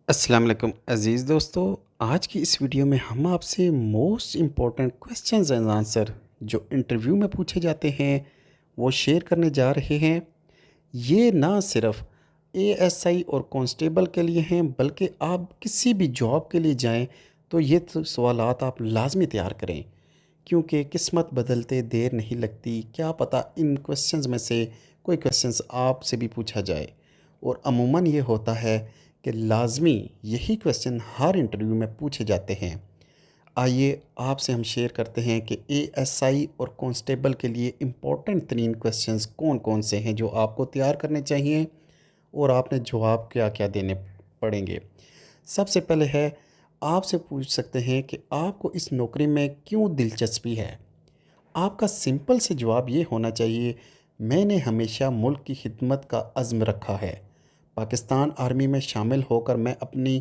अस्सलाम वालेकुम अज़ीज़ दोस्तों। आज की इस वीडियो में हम आपसे most important questions and answer जो इंटरव्यू में पूछे जाते हैं वो शेयर करने जा रहे हैं। ये ना सिर्फ एएसआई और कांस्टेबल के लिए हैं, बल्कि आप किसी भी जॉब के लिए जाएं तो ये सवालात आप लाजमी तैयार करें, क्योंकि किस्मत बदलते देर नहीं लगती। क्या पता इन क्वेश्चंस में से कोई क्वेश्चंस आपसे भी पूछा जाए। और अमूमन ये होता है कि लाजमी यही क्वेश्चन हर इंटरव्यू में पूछे जाते हैं। आइए आपसे हम शेयर करते हैं कि एएसआई और कांस्टेबल के लिए इम्पोर्टेंट तरीन क्वेश्चंस कौन कौन से हैं जो आपको तैयार करने चाहिए और आपने जवाब क्या क्या देने पड़ेंगे। सबसे पहले है, आपसे पूछ सकते हैं कि आपको इस नौकरी में क्यों दिलचस्पी है। आपका सिंपल से जवाब ये होना चाहिए, मैंने हमेशा मुल्क की खिदमत का अज़्म रखा है। पाकिस्तान आर्मी में शामिल होकर मैं अपनी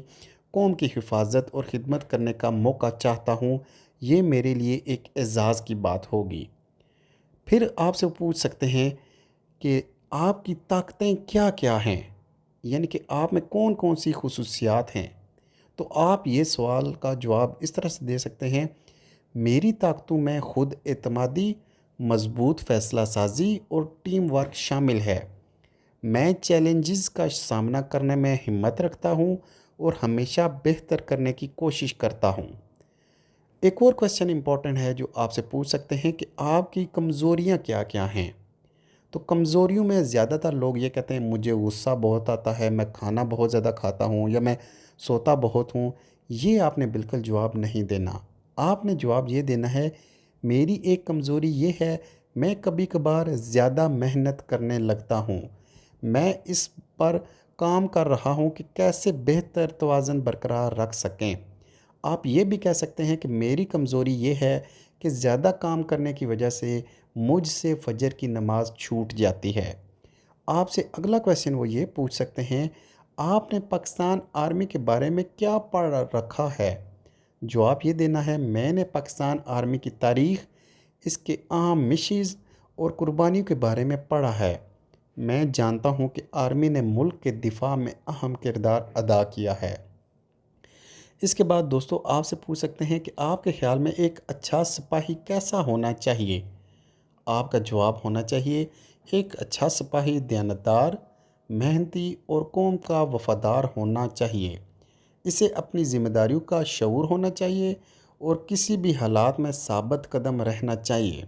कौम की हिफाजत और ख़िदमत करने का मौका चाहता हूँ। ये मेरे लिए एक एज़ाज़ की बात होगी। फिर आपसे पूछ सकते हैं कि आपकी ताकतें क्या क्या हैं, यानी कि आप में कौन कौन सी खुसूसियात हैं। तो आप ये सवाल का जवाब इस तरह से दे सकते हैं, मेरी ताकतों में खुद एतमादी, मजबूत फ़ैसला साजी और टीम वर्क शामिल है। मैं चैलेंजेस का सामना करने में हिम्मत रखता हूँ और हमेशा बेहतर करने की कोशिश करता हूँ। एक और क्वेश्चन इंपॉर्टेंट है जो आपसे पूछ सकते हैं कि आपकी कमज़ोरियाँ क्या क्या हैं। तो कमज़ोरियों में ज़्यादातर लोग ये कहते हैं, मुझे गुस्सा बहुत आता है, मैं खाना बहुत ज़्यादा खाता हूँ या मैं सोता बहुत हूँ। ये आपने बिल्कुल जवाब नहीं देना। आपने जवाब ये देना है, मेरी एक कमज़ोरी ये है, मैं कभी कभार ज़्यादा मेहनत करने लगता हूँ। मैं इस पर काम कर रहा हूँ कि कैसे बेहतर तवाज़ुन बरकरार रख सकें। आप ये भी कह सकते हैं कि मेरी कमज़ोरी ये है कि ज़्यादा काम करने की वजह से मुझसे फजर की नमाज छूट जाती है। आपसे अगला क्वेश्चन वो ये पूछ सकते हैं, आपने पाकिस्तान आर्मी के बारे में क्या पढ़ रखा है। जवाब ये देना है, मैंने पाकिस्तान आर्मी की तारीख़, इसके अहम मिशंस और कुर्बानियों के बारे में पढ़ा है। मैं जानता हूँ कि आर्मी ने मुल्क के दिफा में अहम किरदार अदा किया है। इसके बाद दोस्तों आपसे पूछ सकते हैं कि आपके ख़्याल में एक अच्छा सिपाही कैसा होना चाहिए। आपका जवाब होना चाहिए, एक अच्छा सिपाही दयानतदार, मेहनती और कौम का वफ़ादार होना चाहिए। इसे अपनी ज़िम्मेदारियों का शऊर होना चाहिए और किसी भी हालात में साबित कदम रहना चाहिए।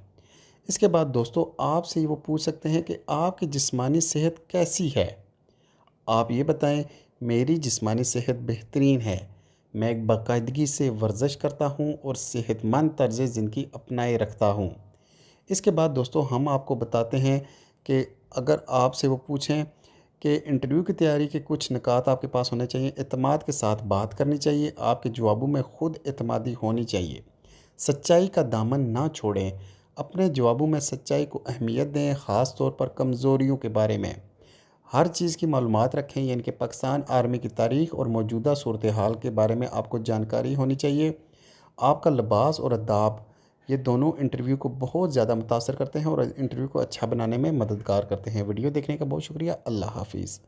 इसके बाद दोस्तों आपसे वो पूछ सकते हैं कि आपकी जिस्मानी सेहत कैसी है। आप ये बताएं, मेरी जिस्मानी सेहत बेहतरीन है। मैं एक बाकायदगी से वर्जिश करता हूँ और सेहतमंद तर्ज ज़िंदगी अपनाए रखता हूँ। इसके बाद दोस्तों हम आपको बताते हैं कि अगर आपसे वो पूछें कि इंटरव्यू की तैयारी के कुछ निकात आपके पास होने चाहिए। एतमाद के साथ बात करनी चाहिए, आपके जवाबों में खुद एतमादी होनी चाहिए। सच्चाई का दामन ना छोड़ें, अपने जवाबों में सच्चाई को अहमियत दें, ख़ास तौर पर कमज़ोरियों के बारे में हर चीज़ की मालूमात रखें, यानी कि पाकिस्तान आर्मी की तारीख़ और मौजूदा सूरत हाल के बारे में आपको जानकारी होनी चाहिए। आपका लिबास और अदाब, ये दोनों इंटरव्यू को बहुत ज़्यादा मुतासर करते हैं और इंटरव्यू को अच्छा बनाने में मददगार करते हैं। वीडियो देखने का बहुत शुक्रिया। अल्लाह हाफ़िज़।